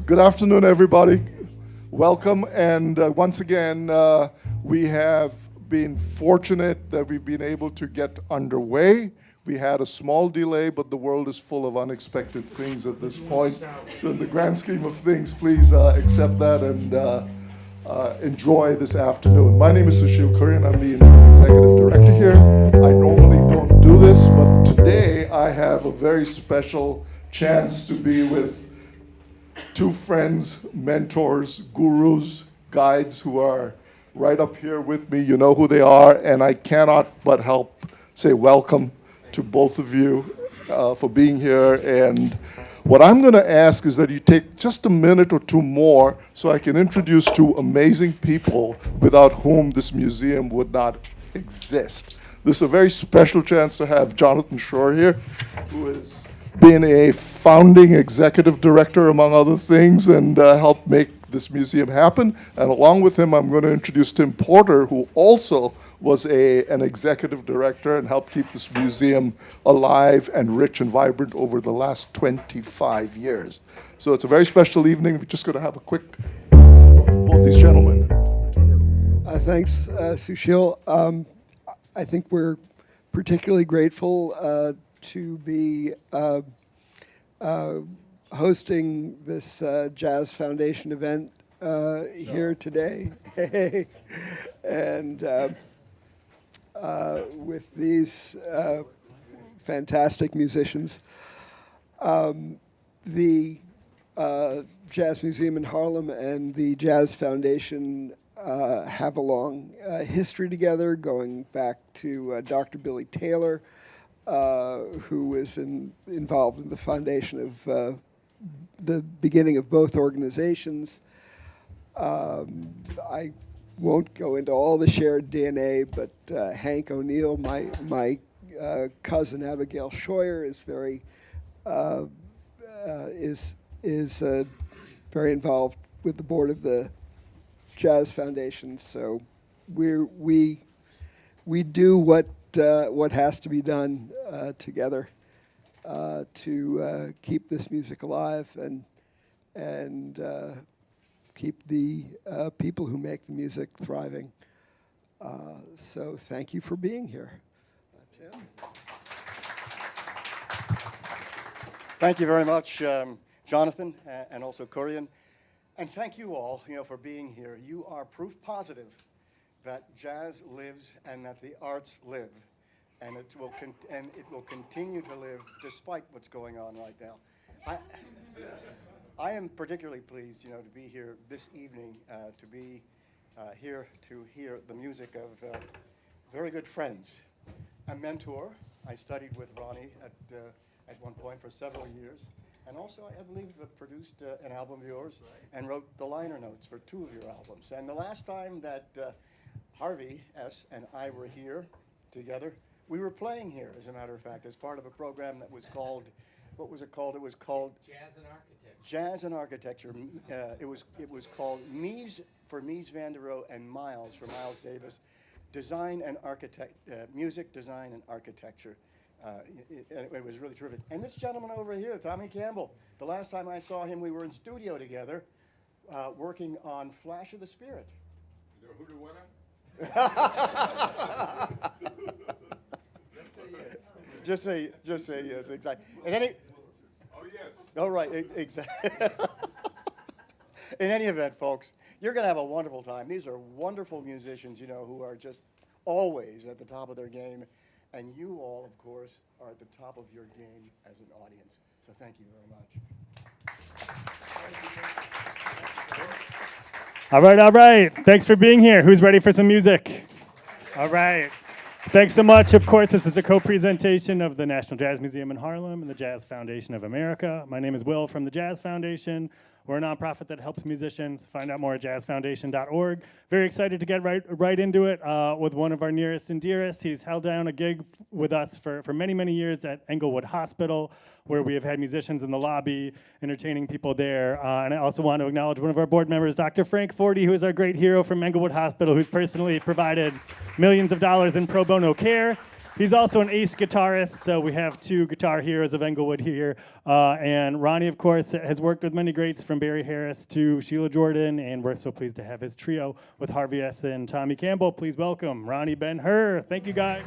Good afternoon, everybody. Welcome, and once again, we have been fortunate that we've been able to get underway. We had a small delay, but the world is full of unexpected things at this point. So in the grand scheme of things, please accept that and enjoy this afternoon. My name is Sushil Kurian. I'm the interim executive director here. I normally don't do this, but today I have a very special chance to be with two friends, mentors, gurus, guides who are right up here with me. You know who they are, and I cannot but help say welcome to both of you for being here. And what I'm going to ask is that you take just a minute or two more so I can introduce two amazing people without whom this museum would not exist. This is a very special chance to have Jonathan Shore here, who has been a founding executive director, among other things, and helped make this museum happen. And along with him, I'm going to introduce Tim Porter, who also was an executive director and helped keep this museum alive and rich and vibrant over the last 25 years. So it's a very special evening. We're just going to have a quick from both these gentlemen. Thanks, Sushil. I think we're particularly grateful to be hosting this Jazz Foundation event here today. And with these fantastic musicians. The Jazz Museum in Harlem and the Jazz Foundation have a long history together, going back to Dr. Billy Taylor, who was involved in the foundation of the beginning of both organizations. I won't go into all the shared DNA, but Hank O'Neill, my cousin Abigail Scheuer, is very very involved with the board of the Jazz Foundation. So we do what has to be done together to keep this music alive and keep the people who make the music thriving. So thank you for being here. Tim? Thank you very much, Jonathan, and also Kurian. And thank you all, for being here. You are proof positive that jazz lives and that the arts live, and it will continue to live despite what's going on right now. I am particularly pleased, to be here this evening, to be here to hear the music of very good friends. A mentor. I studied with Ronnie at one point for several years, and also I believe produced an album of yours and wrote the liner notes for 2 of your albums. And the last time that Harvey S. and I were here together, we were playing here, as a matter of fact, as part of a program that was called, what was it called? It was called Jazz and Architecture. Jazz and Architecture. It was called Mies for Mies van der Rohe and Miles for Miles Davis. Design and music, design and architecture. It was really terrific. And this gentleman over here, Tommy Campbell, the last time I saw him, we were in studio together, working on Flash of the Spirit. Is there a Hooter winner? Just say yes, exactly. And any, Oh, yes. oh, right, exactly. In any event, folks, you're going to have a wonderful time. These are wonderful musicians, who are just always at the top of their game. And you all, of course, are at the top of your game as an audience. So thank you very much. All right. Thanks for being here. Who's ready for some music? All right. Thanks so much. Of course, this is a co-presentation of the National Jazz Museum in Harlem and the Jazz Foundation of America. My name is Will from the Jazz Foundation. We're a nonprofit that helps musicians. Find out more at jazzfoundation.org. Very excited to get right into it with one of our nearest and dearest. He's held down a gig with us for many, many years at Englewood Hospital, where we have had musicians in the lobby, entertaining people there. And I also want to acknowledge one of our board members, Dr. Frank Forty, who is our great hero from Englewood Hospital, who's personally provided millions of dollars in pro bono care. He's also an ace guitarist, so we have two guitar heroes of Englewood here. And Ronnie, of course, has worked with many greats from Barry Harris to Sheila Jordan, and we're so pleased to have his trio with Harvey S. and Tommy Campbell. Please welcome Roni Ben-Hur. Thank you, guys.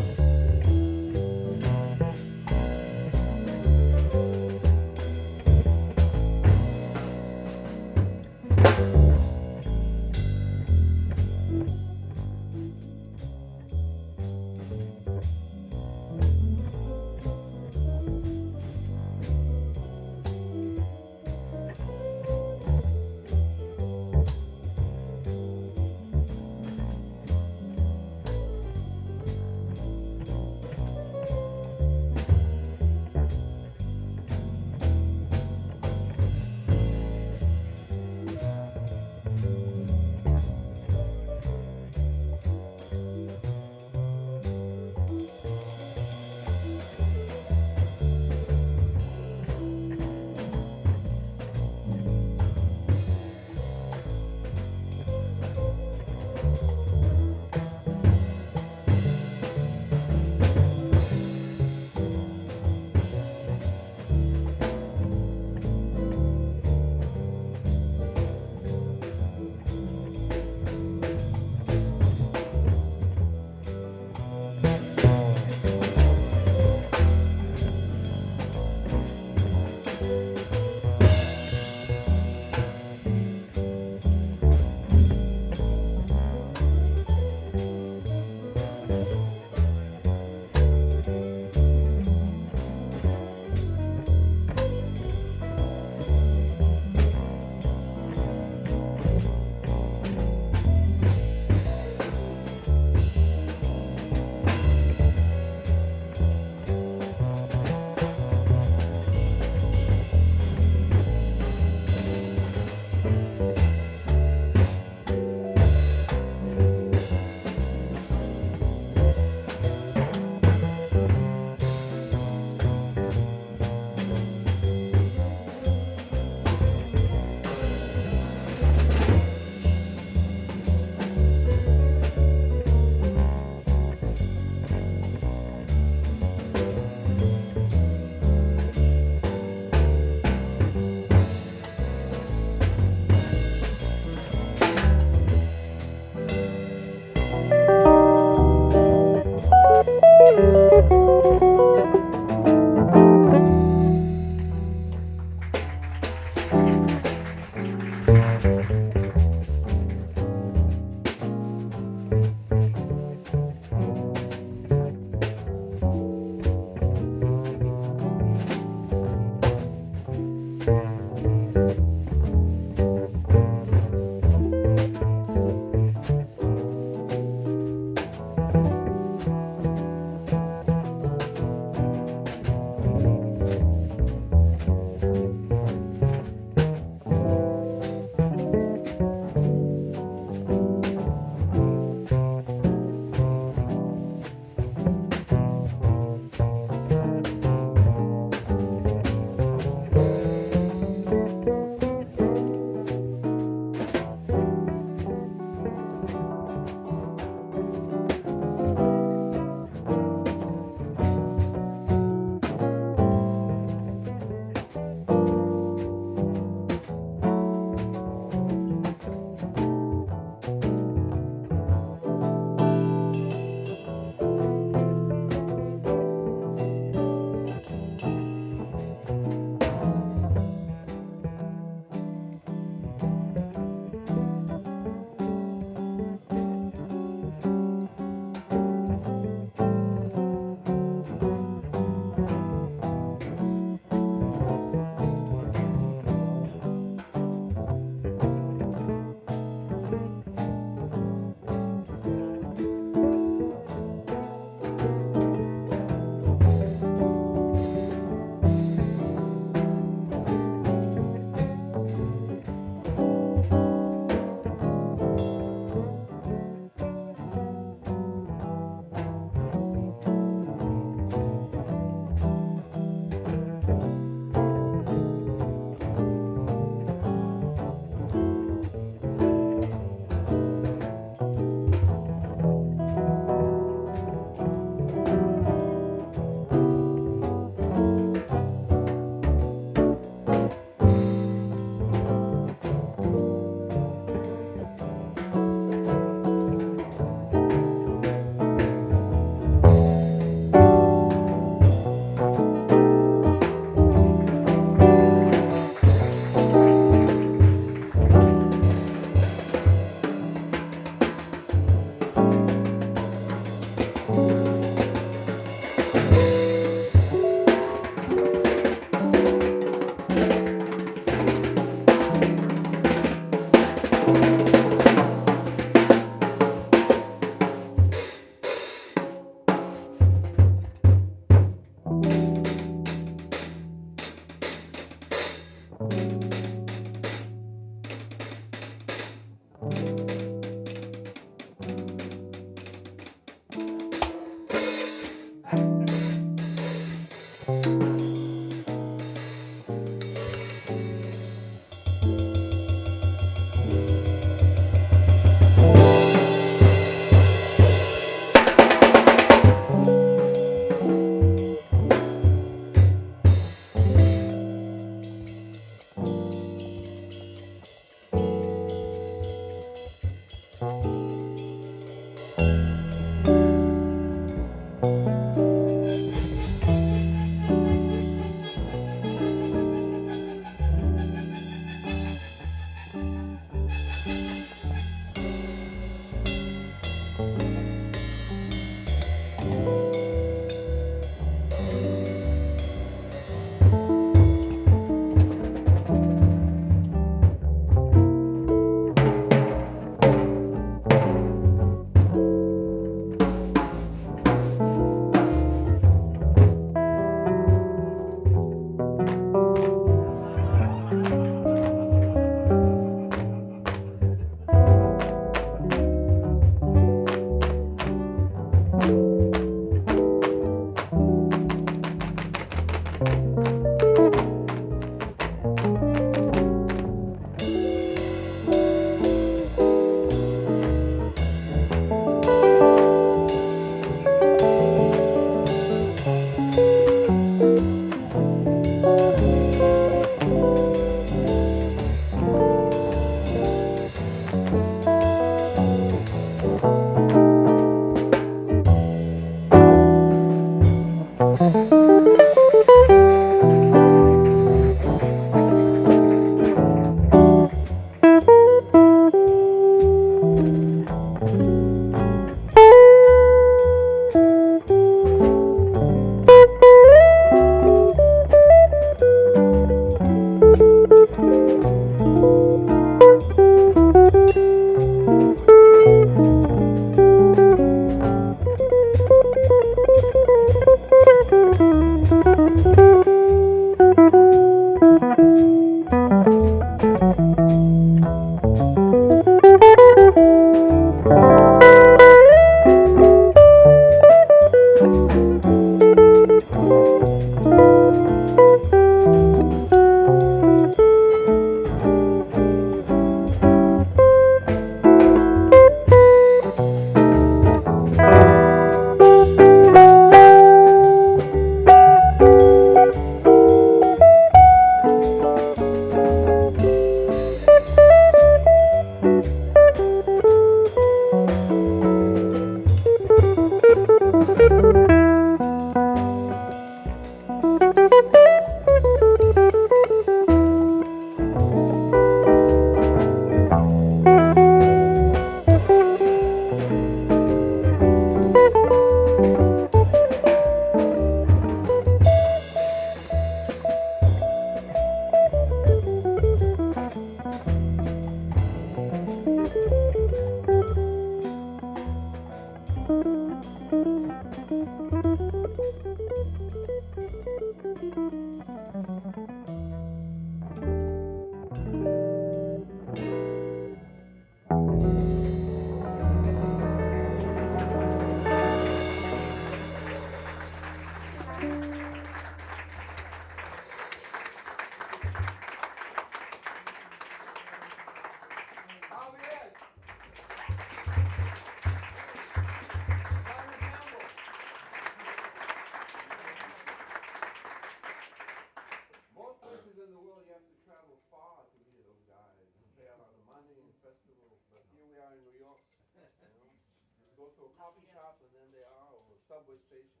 subway station.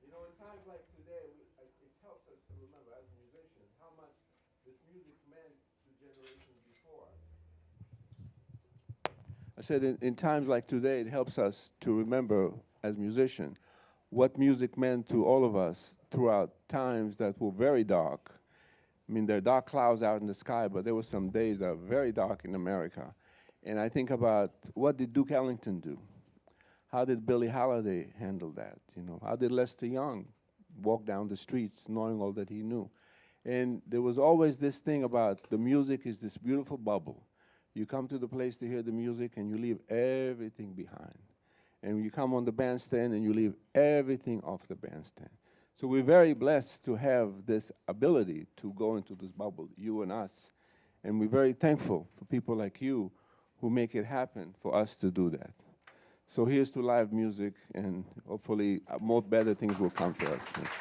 You know, in times like today, it helps us to remember as musicians how much this music meant to generations before us. I said in times like today, it helps us to remember as musicians what music meant to all of us throughout times that were very dark. I mean, there are dark clouds out in the sky, but there were some days that were very dark in America. And I think about, what did Duke Ellington do? How did Billie Holiday handle that? You know, how did Lester Young walk down the streets knowing all that he knew? And there was always this thing about the music is this beautiful bubble. You come to the place to hear the music and you leave everything behind. And you come on the bandstand and you leave everything off the bandstand. So we're very blessed to have this ability to go into this bubble, you and us. And we're very thankful for people like you who make it happen for us to do that. So here's to live music, and hopefully more better things will come to us. Yes.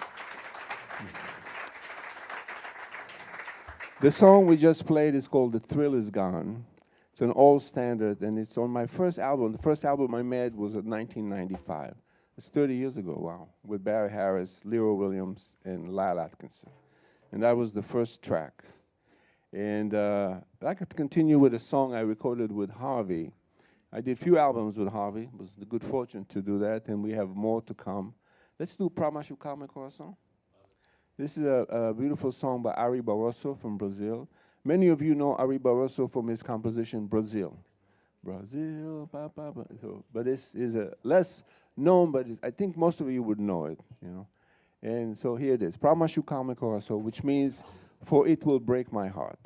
The song we just played is called The Thrill Is Gone. It's an old standard, and it's on my first album. The first album I made was in 1995. It's 30 years ago, wow, with Barry Harris, Leroy Williams, and Lyle Atkinson. And that was the first track. And I'd like to continue with a song I recorded with Harvey. I did a few albums with Harvey. It was the good fortune to do that, and we have more to come. Let's do Pra Machucar Meu Coração. This is a beautiful song by Ari Barroso from Brazil. Many of you know Ari Barroso from his composition, Brazil. Brazil, ba, ba, ba. So, but this is a less known, but I think most of you would know it, you know. And so here it is, Pra Machucar Meu Coração, which means, for it will break my heart.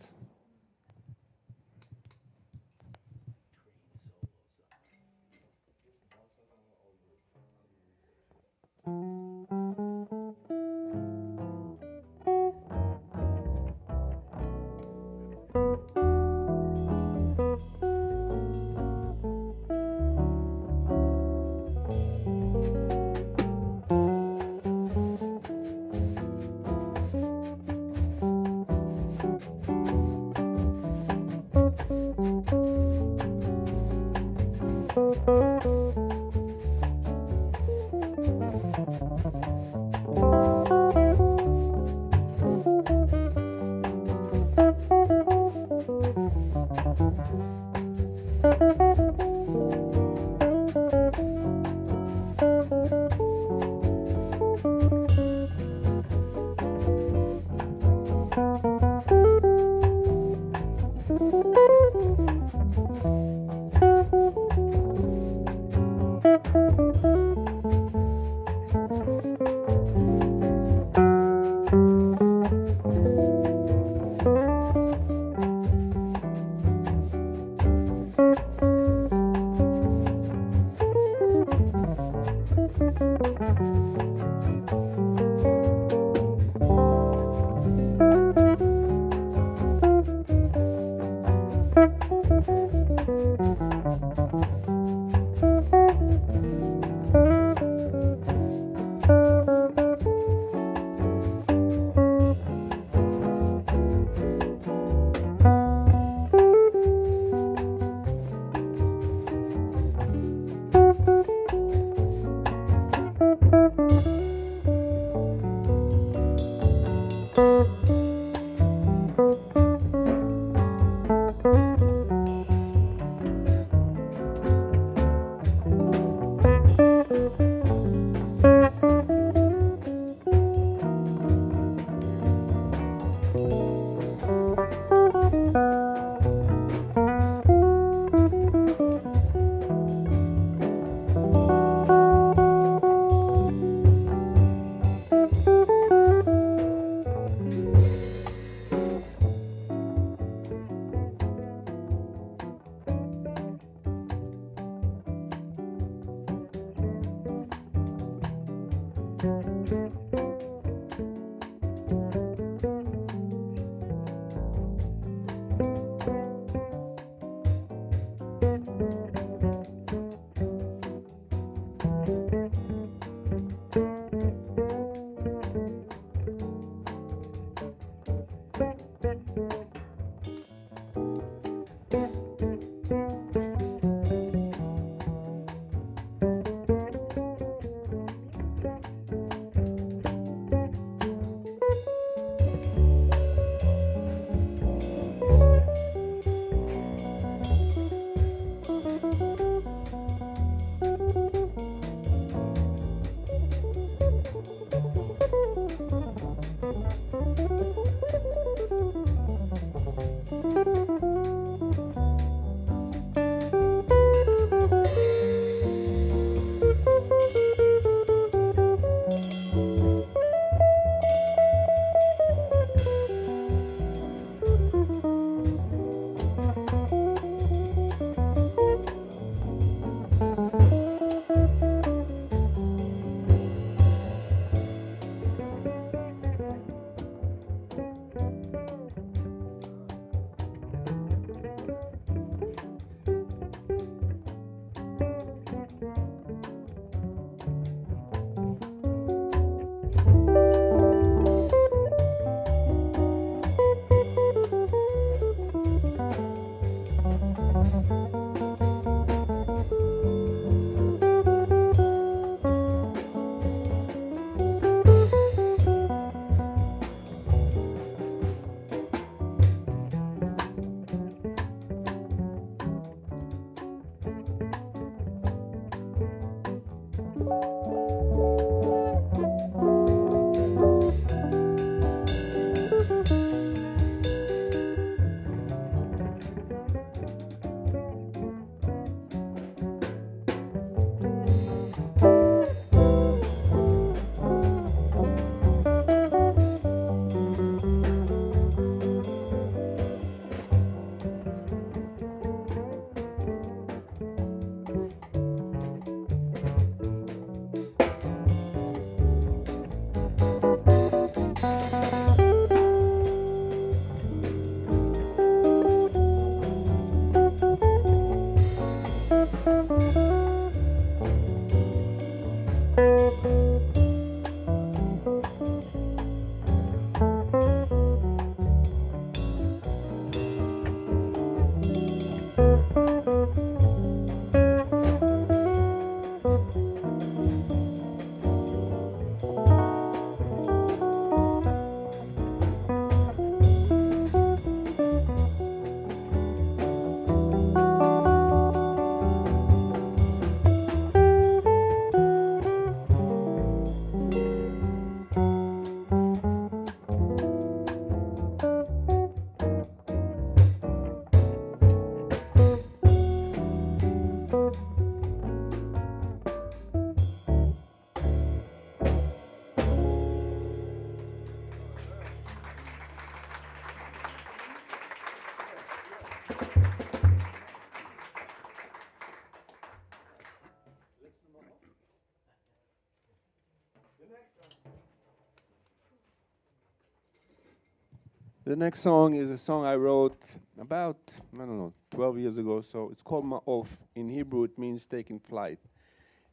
The next song is a song I wrote about, I don't know, 12 years ago or so. It's called Ma'of. In Hebrew, it means taking flight.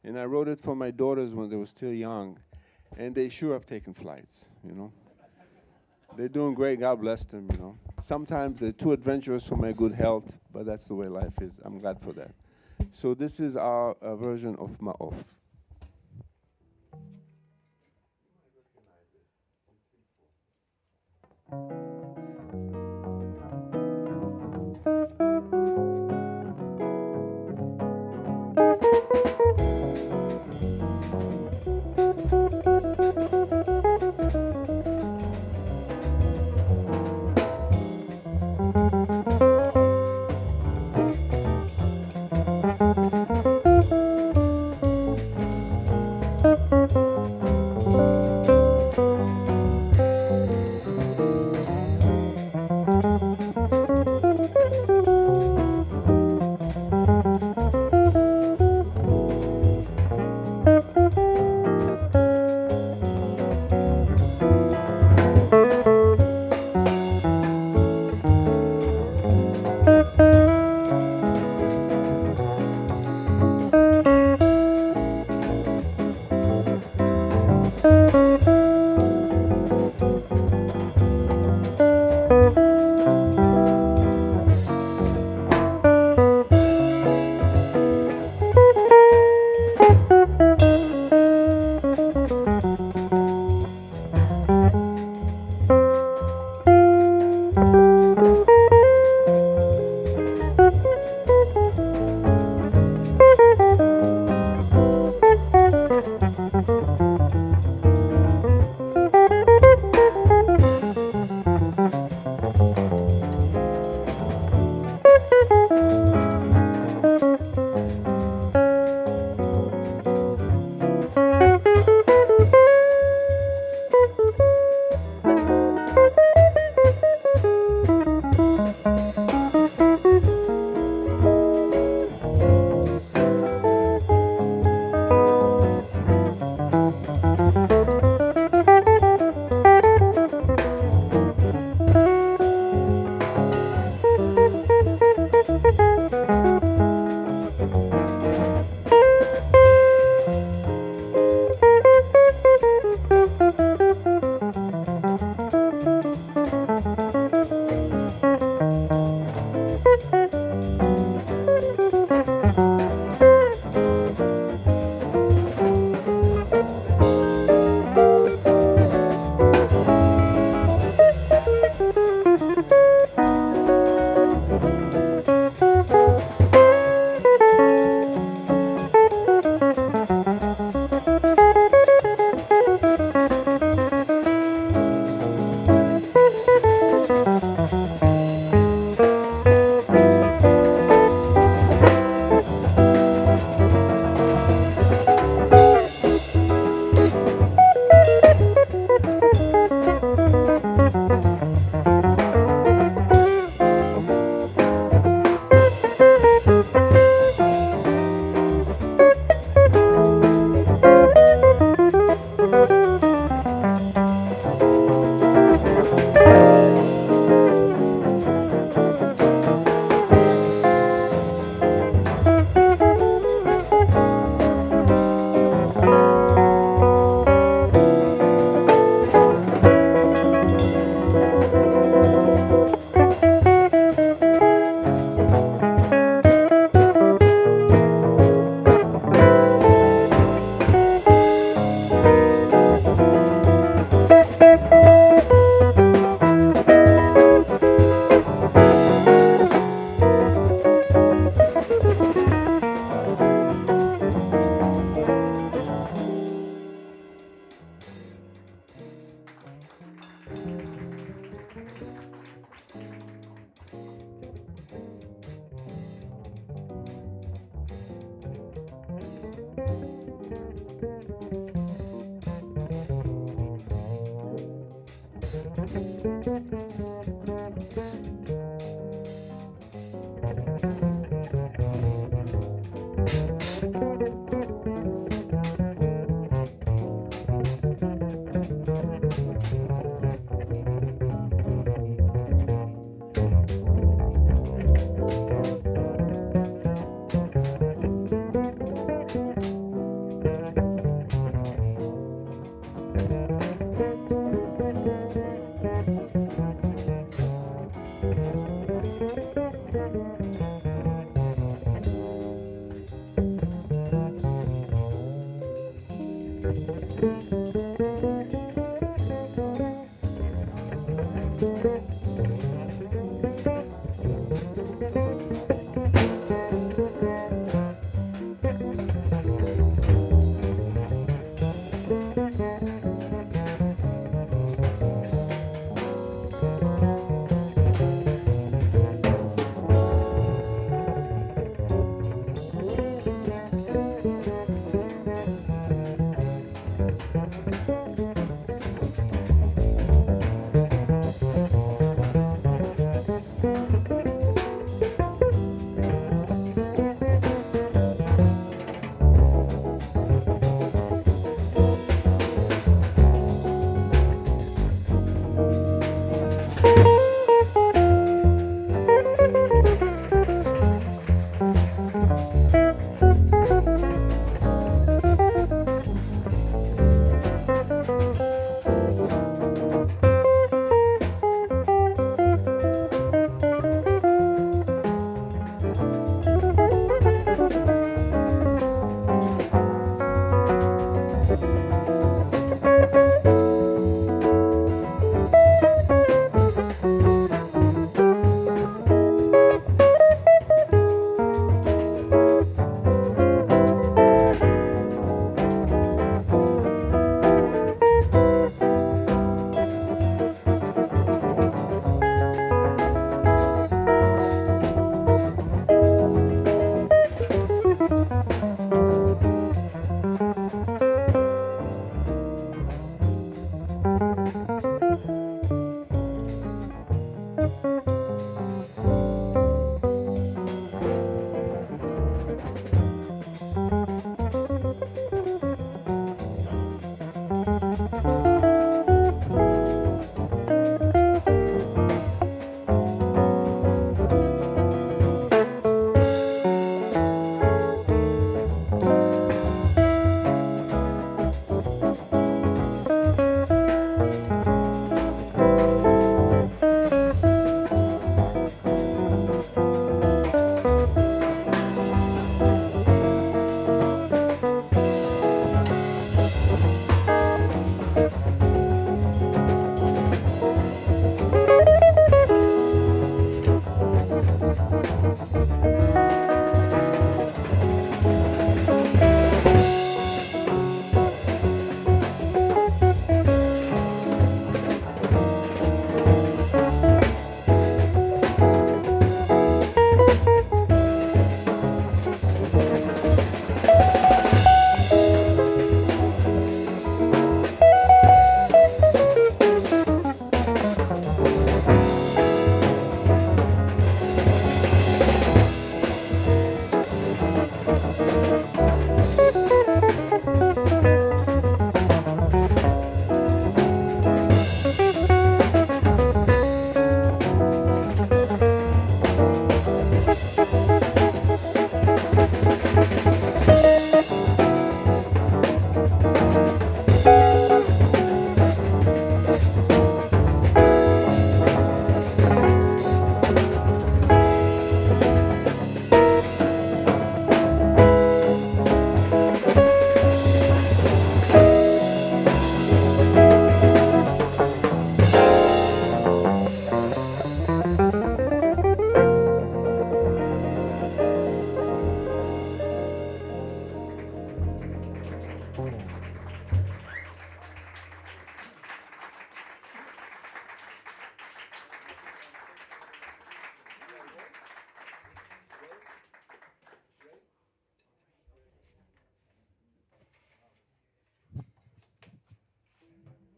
And I wrote it for my daughters when they were still young. And they sure have taken flights, you know. They're doing great, God bless them, you know. Sometimes they're too adventurous for my good health, but that's the way life is. I'm glad for that. So this is our version of Ma'of.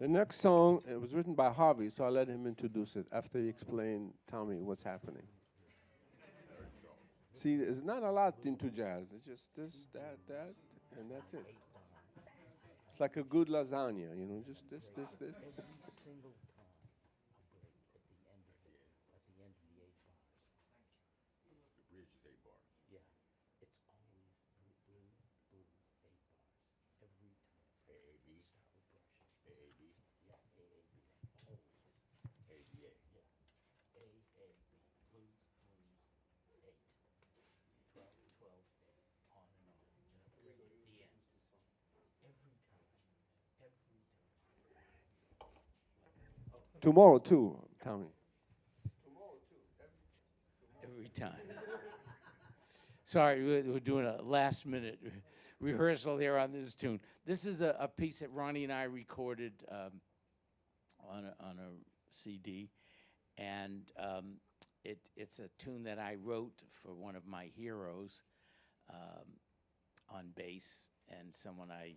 The next song, it was written by Harvey, so I'll let him introduce it after he explain, tell me what's happening. See, there's not a lot into jazz. It's just this, that, and that's it. It's like a good lasagna, you know, just this. Tomorrow too, Tommy. Every time. Sorry, we're doing a last minute rehearsal here on this tune. This is a piece that Ronnie and I recorded on a CD, and it's a tune that I wrote for one of my heroes on bass, and someone I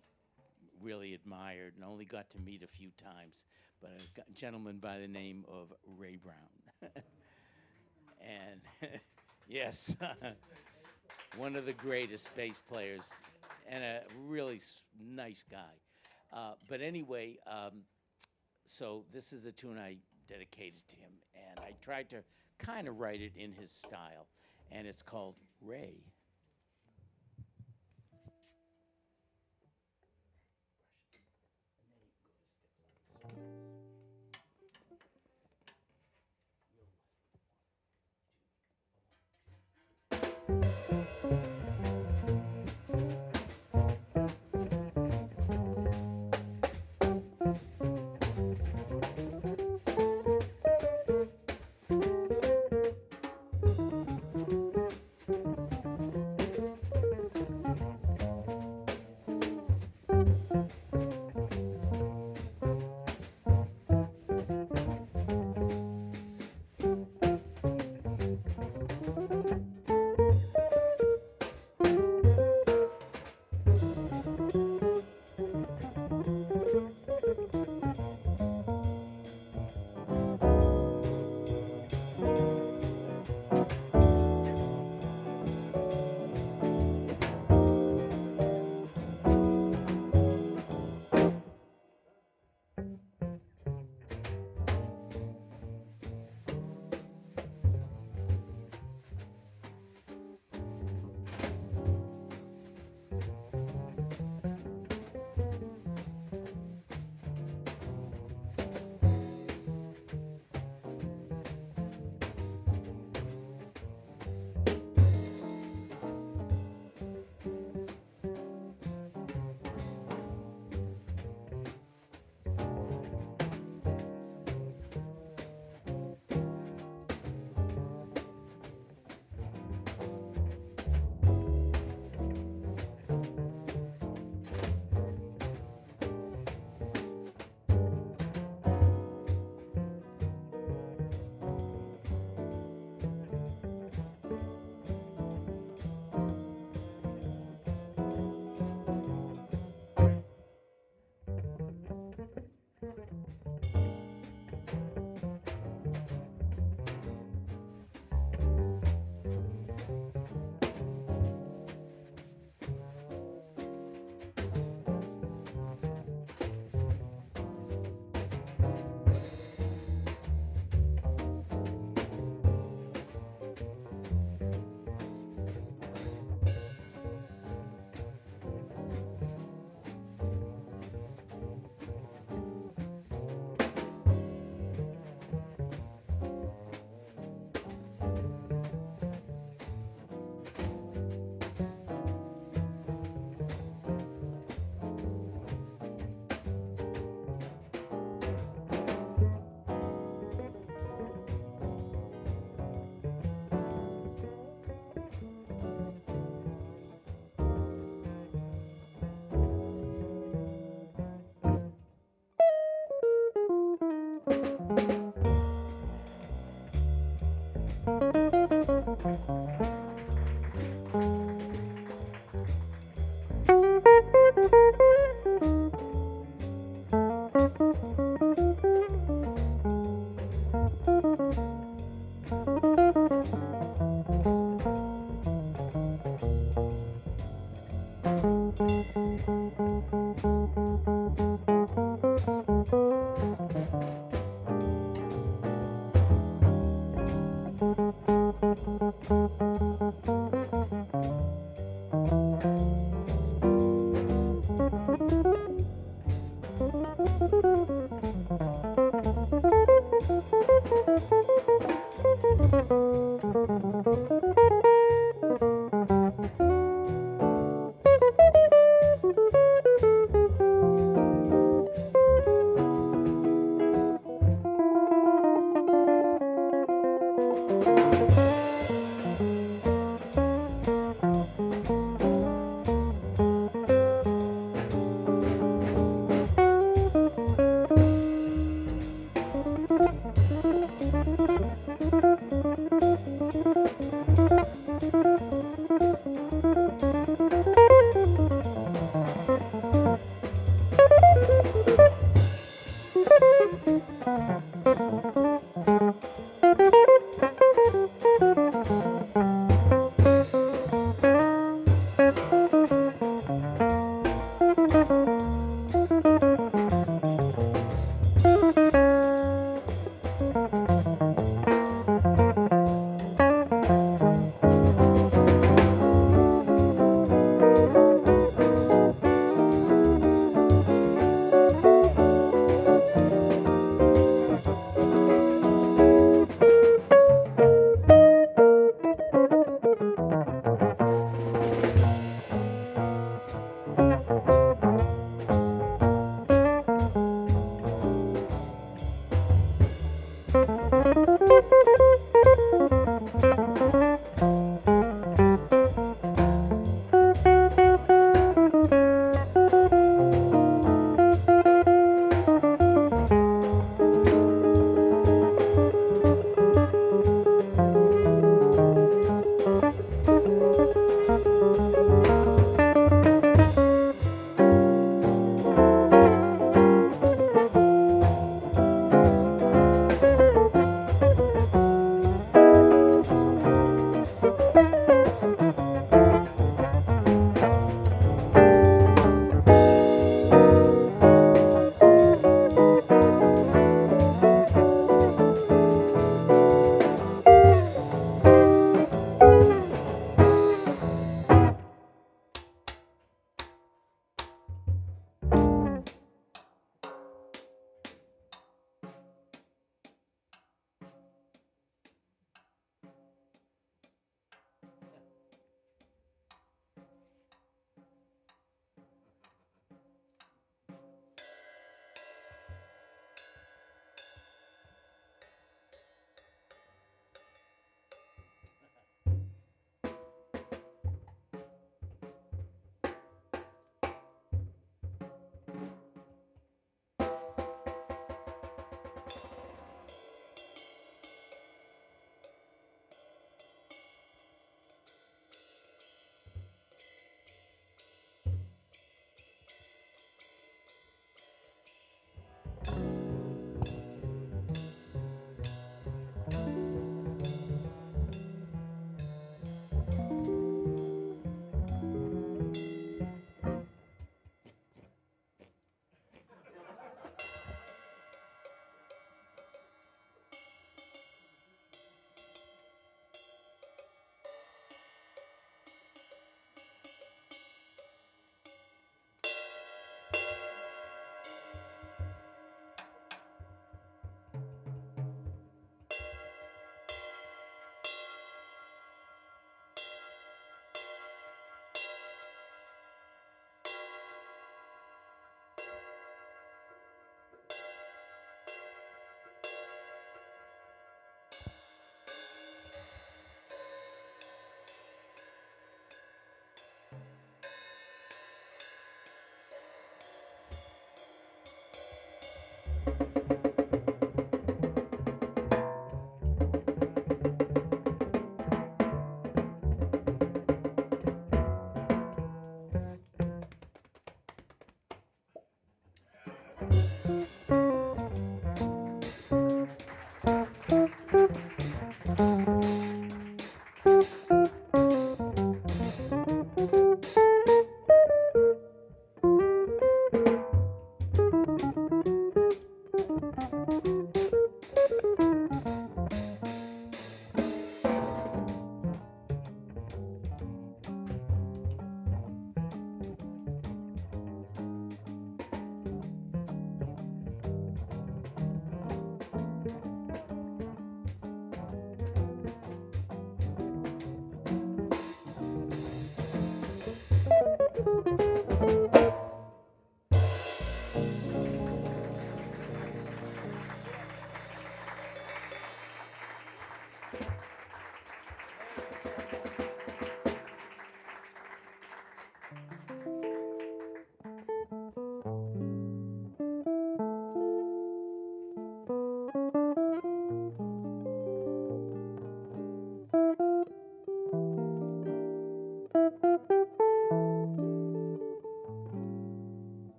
really admired and only got to meet a few times, but a gentleman by the name of Ray Brown. And yes, one of the greatest bass players and a really nice guy. But anyway, so this is a tune I dedicated to him, and I tried to kind of write it in his style, and it's called Ray.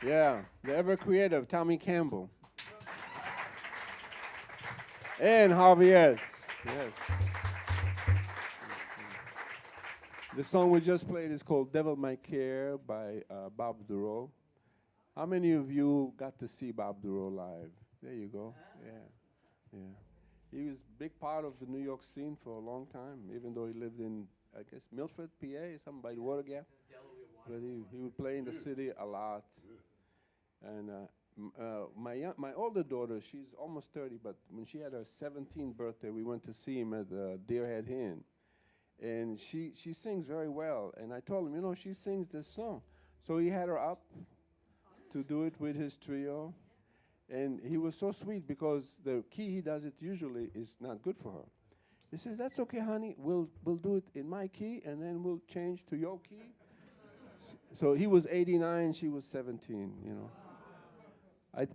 Yeah, the ever creative Tommy Campbell. And Harvey S. Yes. The song we just played is called Devil Might Care by Bob Duro. How many of you got to see Bob Duro live? There you go. Yeah, yeah. He was a big part of the New York scene for a long time, even though he lived in, I guess, Milford, PA, something by the water gap. But he would play in the city a lot. And my older daughter, she's almost 30, but when she had her 17th birthday, we went to see him at Deerhead Inn. And she sings very well. And I told him, you know, she sings this song. So he had her up to do it with his trio. And he was so sweet because the key he does it usually is not good for her. He says, that's okay, honey. We'll do it in my key, and then we'll change to your key. So he was 89, she was 17, you know.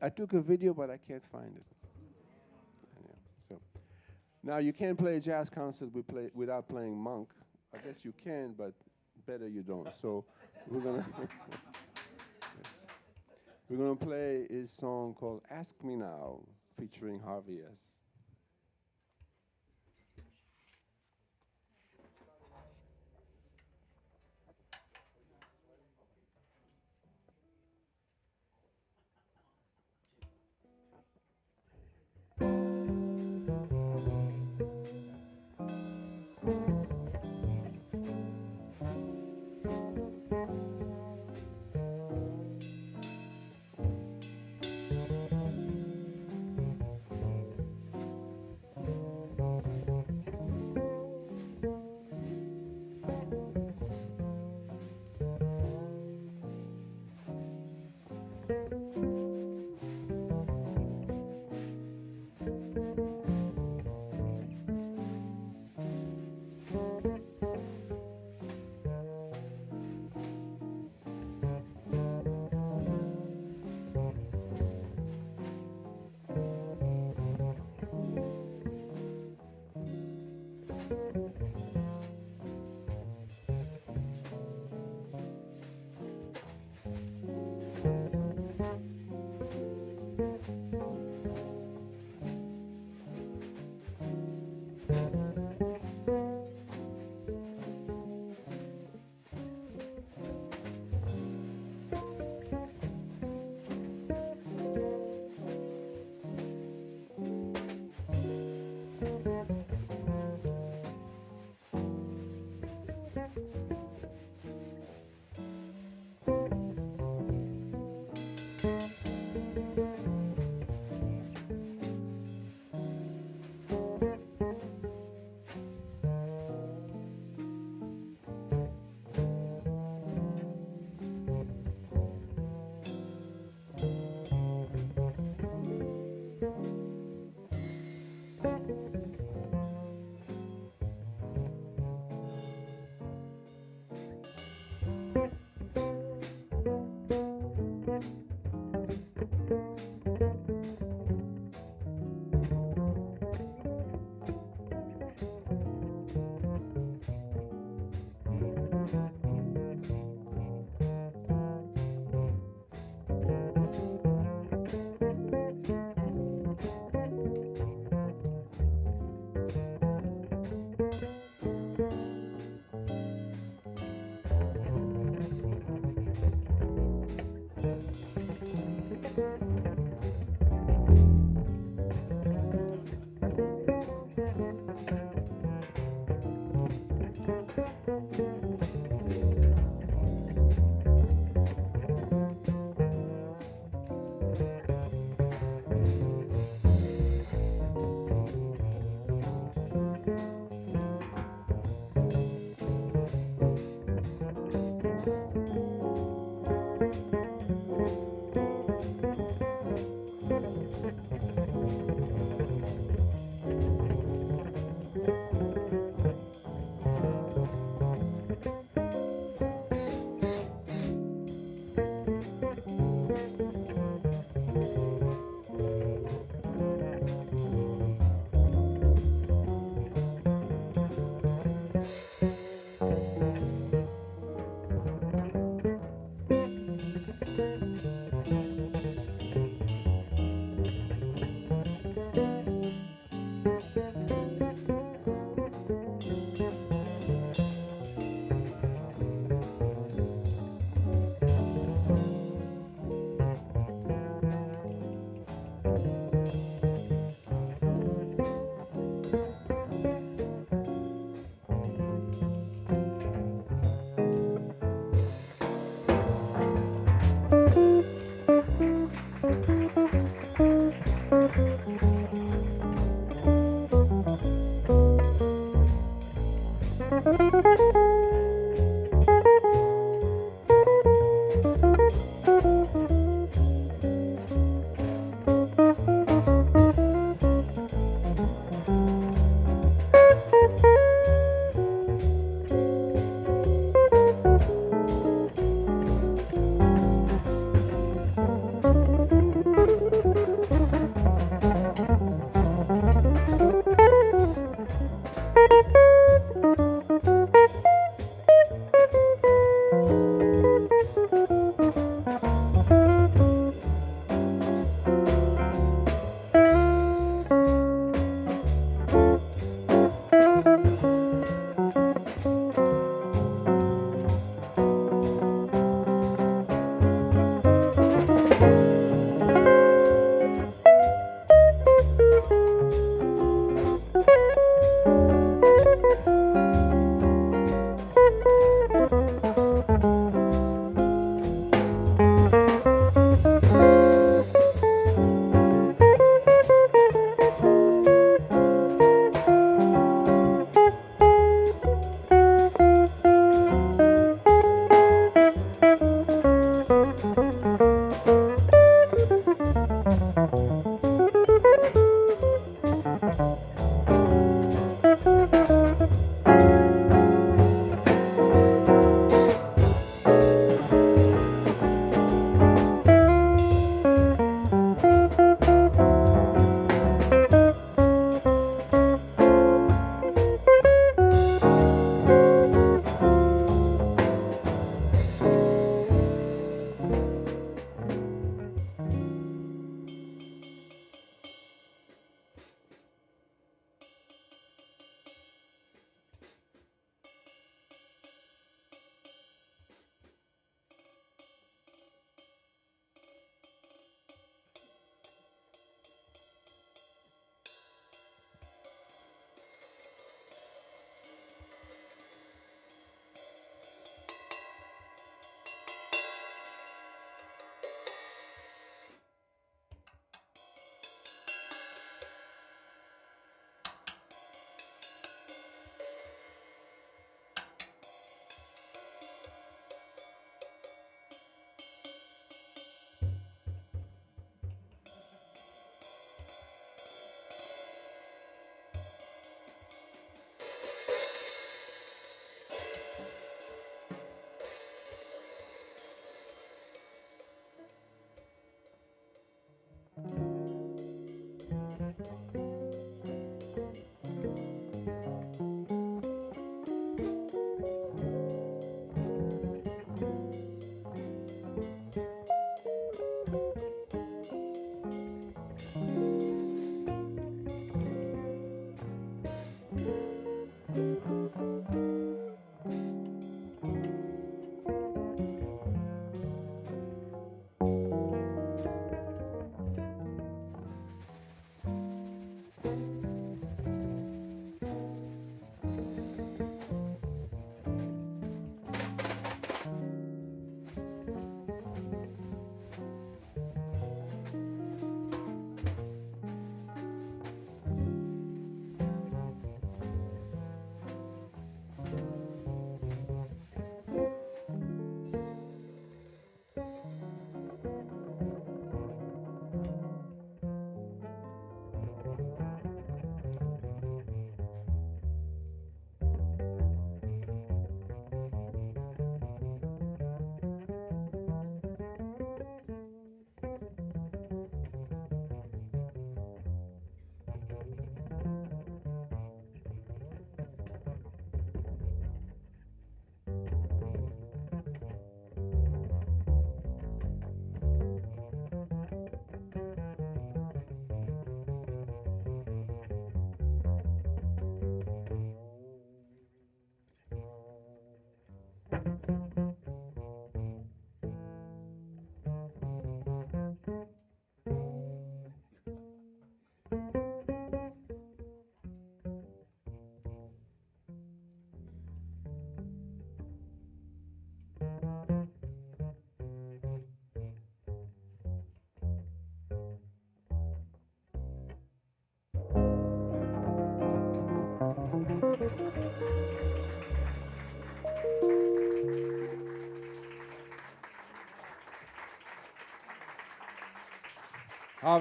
I took a video, but I can't find it. Yeah, so now you can't play a jazz concert without playing Monk. I guess you can, but better you don't. So we're gonna yes. We're gonna play his song called "Ask Me Now," featuring Harvey S.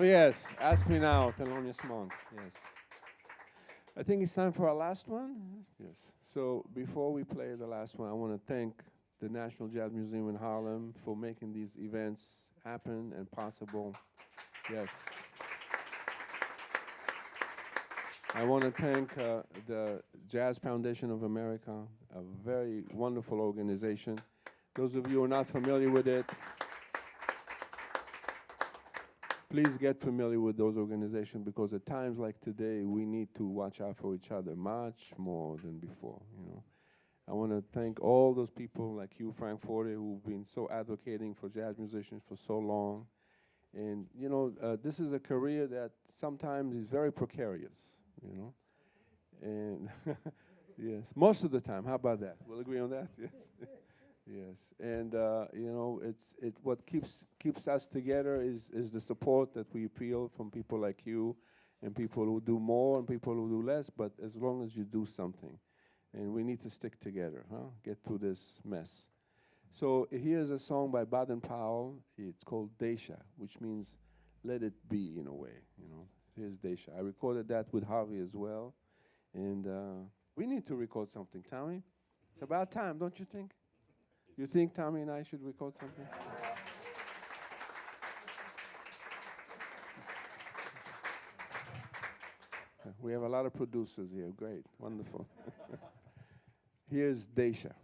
Yes, ask me now, Thelonious Monk, yes. I think it's time for our last one. Yes. So before we play the last one, I want to thank the National Jazz Museum in Harlem for making these events happen and possible. Yes. I want to thank the Jazz Foundation of America, a very wonderful organization. Those of you who are not familiar with it, please get familiar with those organizations, because at times like today, we need to watch out for each other much more than before. I want to thank all those people like you, Frank Forte, who've been so advocating for jazz musicians for so long. And this is a career that sometimes is very precarious. And yes, most of the time. How about that? We'll agree on that. Yes. Yes, and what keeps us together is the support that we feel from people like you, and people who do more and people who do less. But as long as you do something, and we need to stick together, get through this mess. So here's a song by Baden-Powell. It's called Daisha, which means let it be in a way. Here's Daisha. I recorded that with Harvey as well, and we need to record something, Tommy. It's about time, don't you think? You think Tommy and I should record something? We have a lot of producers here. Great, wonderful. Here's Daisha.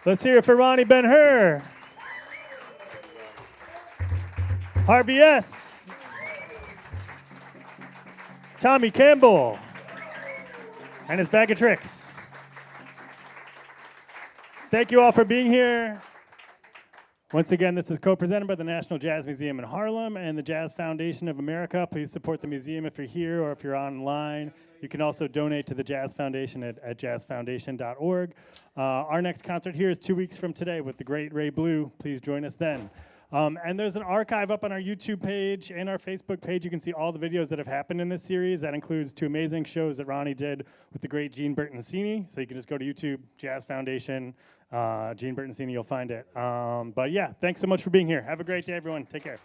Let's hear it for Roni Ben-Hur. Harvey S. Tommy Campbell. And his bag of tricks. Thank you all for being here. Once again, this is co-presented by the National Jazz Museum in Harlem and the Jazz Foundation of America. Please support the museum if you're here or if you're online. You can also donate to the Jazz Foundation at jazzfoundation.org. Our next concert here is 2 weeks from today with the great Ray Blue. Please join us then. And there's an archive up on our YouTube page and our Facebook page. You can see all the videos that have happened in this series. That includes 2 amazing shows that Roni did with the great Gene Bertoncini. So you can just go to YouTube, Jazz Foundation, Gene Bertoncini, you'll find it. But yeah, thanks so much for being here. Have a great day, everyone. Take care.